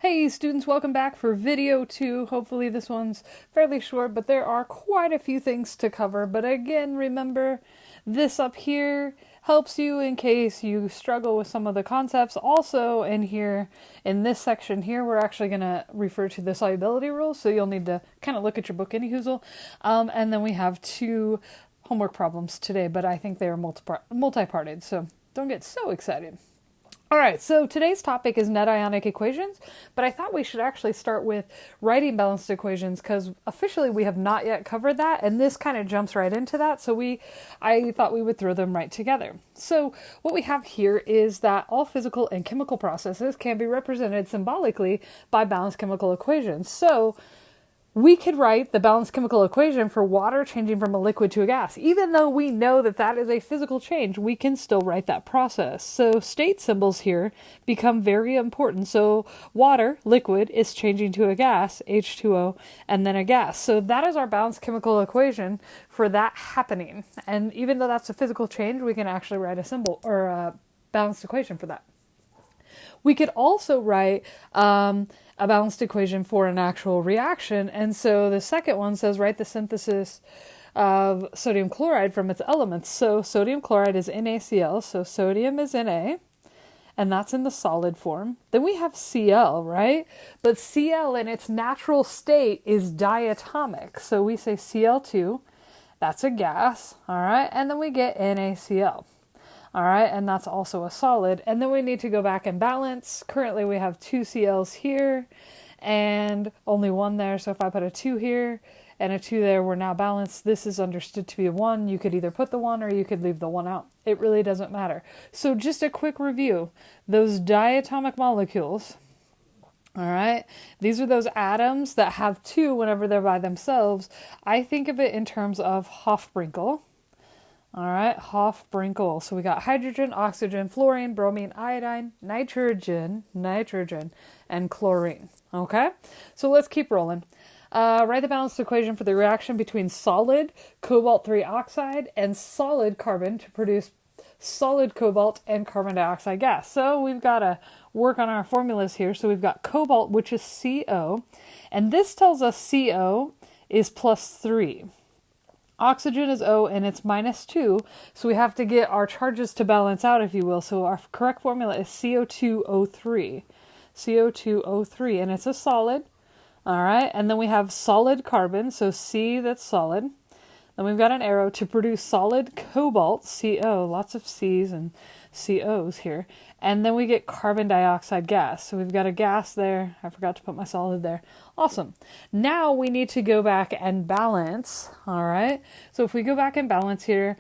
Hey students, welcome back for video 2. Hopefully this one's fairly short, but there are quite a few things to cover. But again, remember, this up here helps you in case you struggle with some of the concepts. Also in here, in this section here, we're actually going to refer to the solubility rules, so you'll need to kind of look at your book anyhoozle. And then we have 2 homework problems today, but I think they are multi-parted, so don't get so excited. Alright, so today's topic is net ionic equations, but I thought we should actually start with writing balanced equations because officially we have not yet covered that, and this kind of jumps right into that, so I thought we would throw them right together. So what we have here is that all physical and chemical processes can be represented symbolically by balanced chemical equations. So we could write the balanced chemical equation for water changing from a liquid to a gas. Even though we know that that is a physical change, we can still write that process. So state symbols here become very important. So water, liquid, is changing to a gas, H2O, and then a gas. So that is our balanced chemical equation for that happening. And even though that's a physical change, we can actually write a symbol or a balanced equation for that. We could also write a balanced equation for an actual reaction. And so the second one says write the synthesis of sodium chloride from its elements. So sodium chloride is NaCl, so sodium is Na, and that's in the solid form. Then we have Cl, right? But Cl in its natural state is diatomic. So we say Cl2, that's a gas, all right? And then we get NaCl. All right, and that's also a solid. And then we need to go back and balance. Currently we have 2 Cl's here and only 1 there. So if I put a 2 here and a 2 there, we're now balanced. This is understood to be a 1. You could either put the 1 or you could leave the 1 out. It really doesn't matter. So just a quick review. Those diatomic molecules, all right, these are those atoms that have 2 whenever they're by themselves. I think of it in terms of Hofbrinkel. All right, Hofbrinkel. So we got hydrogen, oxygen, fluorine, bromine, iodine, nitrogen, and chlorine. Okay, so let's keep rolling. Write the balanced equation for the reaction between solid cobalt-3 oxide and solid carbon to produce solid cobalt and carbon dioxide gas. So we've got to work on our formulas here. So we've got cobalt, which is CO, and this tells us CO is +3. Oxygen is O and it's -2, so we have to get our charges to balance out, if you will. So our correct formula is CO2O3. CO2O3, and it's a solid. All right, and then we have solid carbon, so C, that's solid. Then we've got an arrow to produce solid cobalt, CO, lots of C's and CO's here. And then we get carbon dioxide gas. So we've got a gas there. I forgot to put my solid there. Awesome. Now we need to go back and balance. All right. So if we go back and balance here,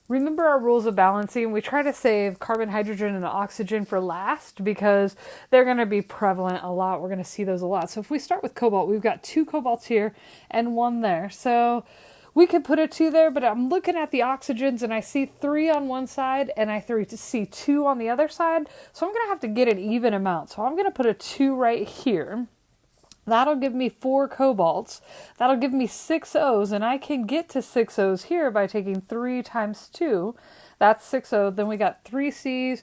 remember our rules of balancing. We try to save carbon, hydrogen, and oxygen for last because they're going to be prevalent a lot. We're going to see those a lot. So if we start with cobalt, we've got 2 cobalts here and 1 there. So we could put a 2 there, but I'm looking at the oxygens and I see 3 on one side and I see 2 on the other side. So I'm going to have to get an even amount. So I'm going to put a 2 right here. That'll give me 4 cobalts. That'll give me 6 O's, and I can get to 6 O's here by taking 3 times 2. That's 6 O's. Then we got 3 C's,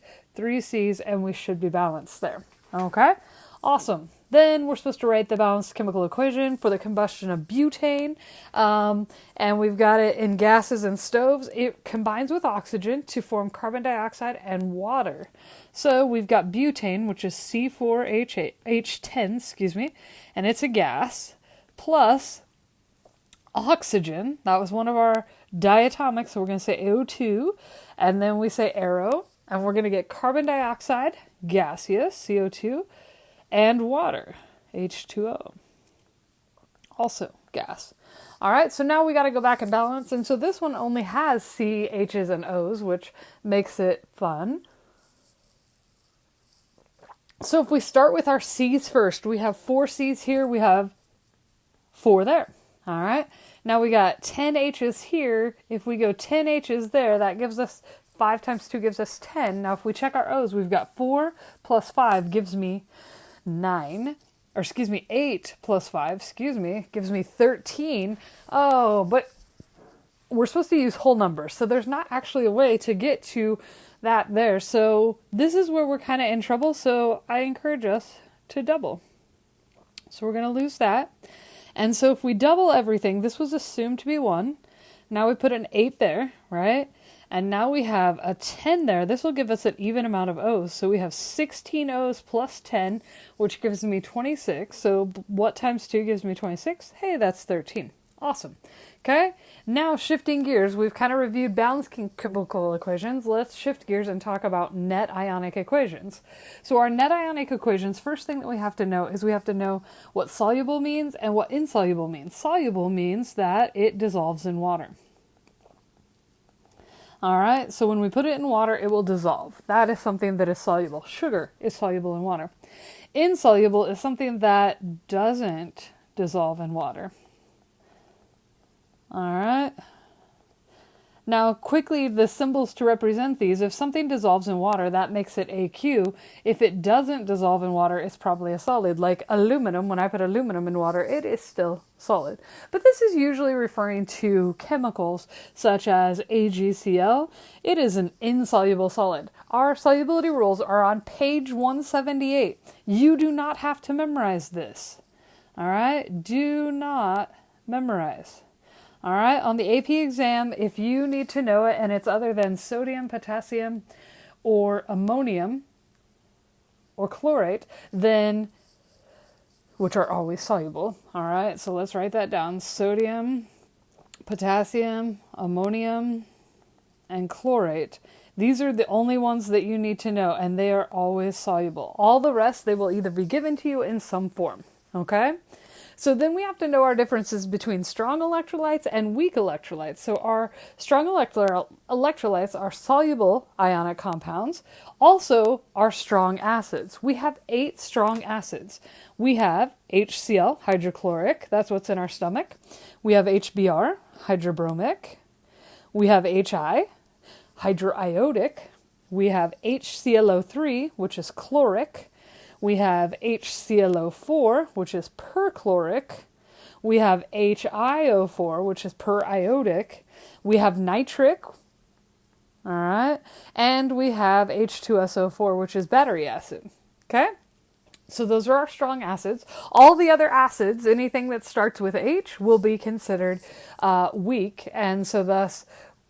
and we should be balanced there. Okay? Awesome. Then we're supposed to write the balanced chemical equation for the combustion of butane. And we've got it in gases and stoves. It combines with oxygen to form carbon dioxide and water. So we've got butane, which is C4H10, and it's a gas, plus oxygen. That was one of our diatomics, so we're going to say O2, and then we say arrow, and we're going to get carbon dioxide, gaseous, CO2, and water, H2O, also gas. All right, so now we got to go back and balance. And so this one only has C, H's, and O's, which makes it fun. So if we start with our C's first, we have 4 C's here, we have 4 there. All right, now we got 10 H's here. If we go 10 H's there, that gives us 5 times 2 gives us 10. Now if we check our O's, we've got 4 plus 5 gives me 8 plus 5, gives me 13. Oh, but we're supposed to use whole numbers, so there's not actually a way to get to that there. So this is where we're kind of in trouble, so I encourage us to double. So we're going to lose that. And so if we double everything, this was assumed to be 1. Now we put an 8 there, right? And now we have a 10 there. This will give us an even amount of O's. So we have 16 O's plus 10, which gives me 26. So what times 2 gives me 26? Hey, that's 13. Awesome. Okay, now shifting gears, we've kind of reviewed balanced chemical equations. Let's shift gears and talk about net ionic equations. So our net ionic equations, first thing that we have to know is we have to know what soluble means and what insoluble means. Soluble means that it dissolves in water. All right, so when we put it in water, it will dissolve. That is something that is soluble. Sugar is soluble in water. Insoluble is something that doesn't dissolve in water. All right. Now, quickly, the symbols to represent these. If something dissolves in water, that makes it AQ. If it doesn't dissolve in water, it's probably a solid. Like aluminum, when I put aluminum in water, it is still solid. But this is usually referring to chemicals such as AgCl. It is an insoluble solid. Our solubility rules are on page 178. You do not have to memorize this. All right? Do not memorize. All right, on the AP exam, if you need to know it and it's other than sodium, potassium, or ammonium, or chlorate, then, which are always soluble. All right, so let's write that down. Sodium, potassium, ammonium, and chlorate. These are the only ones that you need to know, and they are always soluble. All the rest, they will either be given to you in some form, okay? So then we have to know our differences between strong electrolytes and weak electrolytes. So our strong electrolytes are soluble ionic compounds, also are strong acids. We have 8 strong acids. We have HCl, hydrochloric, that's what's in our stomach. We have HBr, hydrobromic. We have HI, hydroiodic. We have HClO3, which is chloric. We have HClO4, which is perchloric. We have HiO4, which is periodic. We have nitric, all right? And we have H2SO4, which is battery acid, okay? So those are our strong acids. All the other acids, anything that starts with H, will be considered weak. And so thus,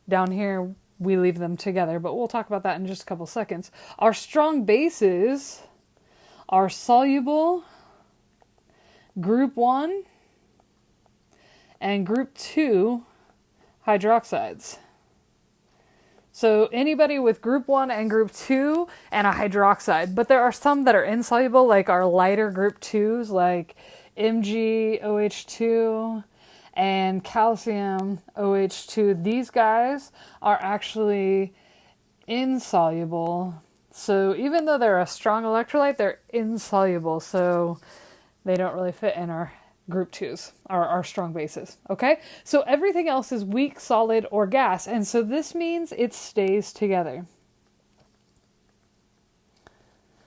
down here, we leave them together. But we'll talk about that in just a couple seconds. Our strong bases are soluble, group 1, and group 2 hydroxides. So anybody with group 1 and group 2 and a hydroxide. But there are some that are insoluble, like our lighter group 2s, like MgOH2 and calcium OH2. These guys are actually insoluble. So even though they're a strong electrolyte, they're insoluble, so they don't really fit in our group 2s, our strong bases, okay? So everything else is weak, solid, or gas, and so this means it stays together.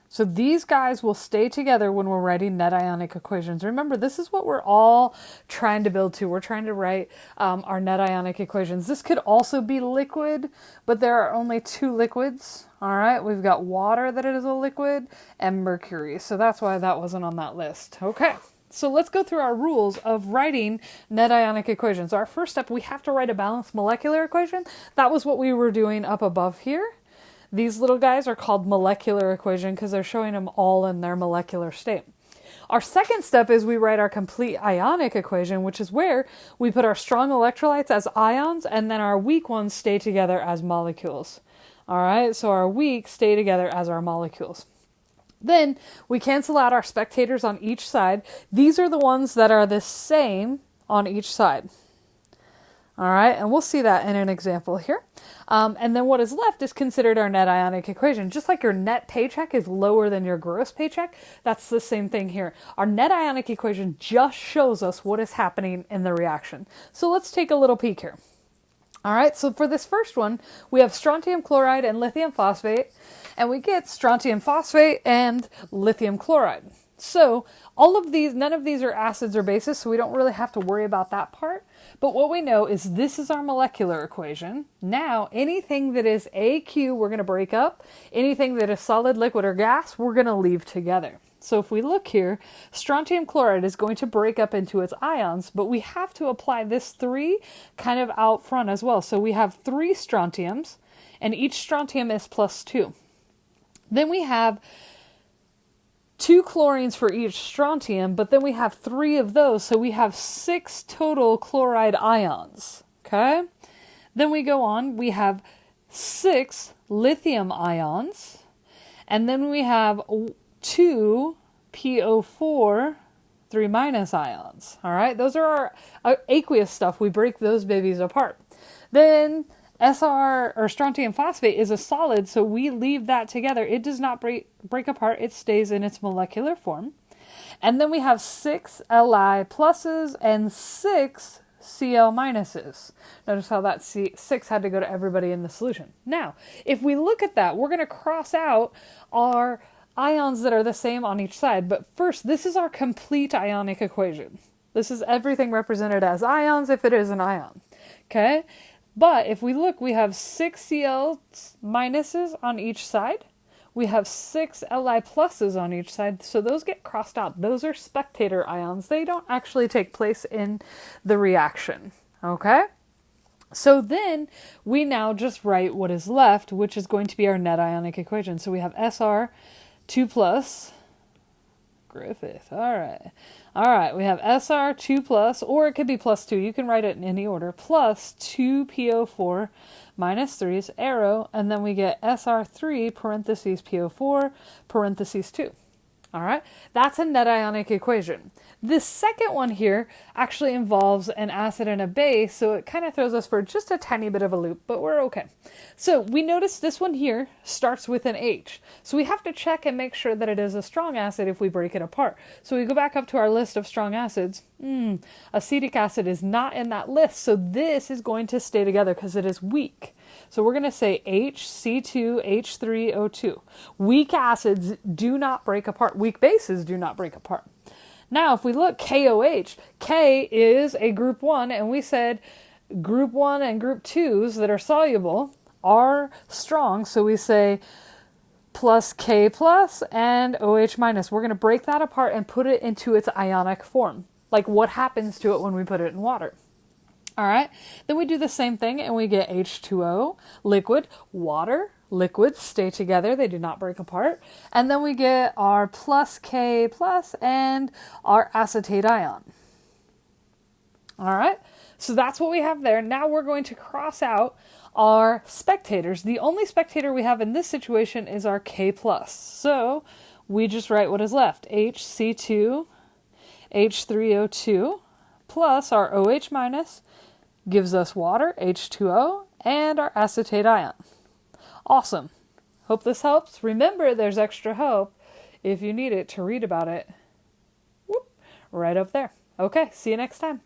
So these guys will stay together when we're writing net ionic equations. Remember, this is what we're all trying to build to. We're trying to write our net ionic equations. This could also be liquid, but there are only 2 liquids. All right, we've got water that is a liquid and mercury. So that's why that wasn't on that list. Okay, so let's go through our rules of writing net ionic equations. Our first step, we have to write a balanced molecular equation. That was what we were doing up above here. These little guys are called molecular equation because they're showing them all in their molecular state. Our second step is we write our complete ionic equation, which is where we put our strong electrolytes as ions and then our weak ones stay together as molecules. All right, so our weak stay together as our molecules. Then we cancel out our spectators on each side. These are the ones that are the same on each side. All right, and we'll see that in an example here. And then what is left is considered our net ionic equation. Just like your net paycheck is lower than your gross paycheck, that's the same thing here. Our net ionic equation just shows us what is happening in the reaction. So let's take a little peek here. All right, so for this first one, we have strontium chloride and lithium phosphate, and we get strontium phosphate and lithium chloride. So all of these, none of these are acids or bases, so we don't really have to worry about that part. But what we know is this is our molecular equation. Now, anything that is AQ, we're going to break up. Anything that is solid, liquid, or gas, we're going to leave together. So if we look here, strontium chloride is going to break up into its ions, but we have to apply this 3 kind of out front as well. So we have 3 strontiums, and each strontium is +2. Then we have 2 chlorines for each strontium, but then we have 3 of those, so we have 6 total chloride ions, okay? Then we go on, we have 6 lithium ions, and then we have 2 PO4 3- ions, all right? Those are our aqueous stuff. We break those babies apart. Then SR, or strontium phosphate, is a solid, so we leave that together. It does not break apart. It stays in its molecular form. And then we have 6 Li pluses and 6 Cl minuses. Notice how that 6 had to go to everybody in the solution. Now, if we look at that, we're going to cross out our ions that are the same on each side. But first, this is our complete ionic equation. This is everything represented as ions if it is an ion. Okay? But if we look, we have 6 Cl minuses on each side. We have 6 Li pluses on each side, so those get crossed out. Those are spectator ions. They don't actually take place in the reaction, okay? So then we now just write what is left, which is going to be our net ionic equation. So we have Sr 2 plus, Griffith, all right, we have Sr 2 plus, or it could be +2, you can write it in any order, plus 2 PO4 minus 3's arrow, and then we get Sr3 parentheses PO4 parentheses 2. All right, that's a net ionic equation. This second one here actually involves an acid and a base, so it kind of throws us for just a tiny bit of a loop, but we're okay. So we notice this one here starts with an H. So we have to check and make sure that it is a strong acid if we break it apart. So we go back up to our list of strong acids. Acetic acid is not in that list, so this is going to stay together because it is weak. So we're going to say HC2H3O2. Weak acids do not break apart. Weak bases do not break apart. Now, if we look, KOH, K is a group 1, and we said group 1 and group 2s that are soluble are strong, so we say plus K plus and OH minus. We're going to break that apart and put it into its ionic form, like what happens to it when we put it in water. All right, then we do the same thing and we get H2O, liquid, water, liquids stay together, they do not break apart. And then we get our plus K plus and our acetate ion. All right, so that's what we have there. Now we're going to cross out our spectators. The only spectator we have in this situation is our K plus. So we just write what is left, HC2, H3O2, plus our OH minus, gives us water, H2O, and our acetate ion. Awesome. Hope this helps. Remember, there's extra help if you need it to read about it. Whoop, right up there. Okay, see you next time.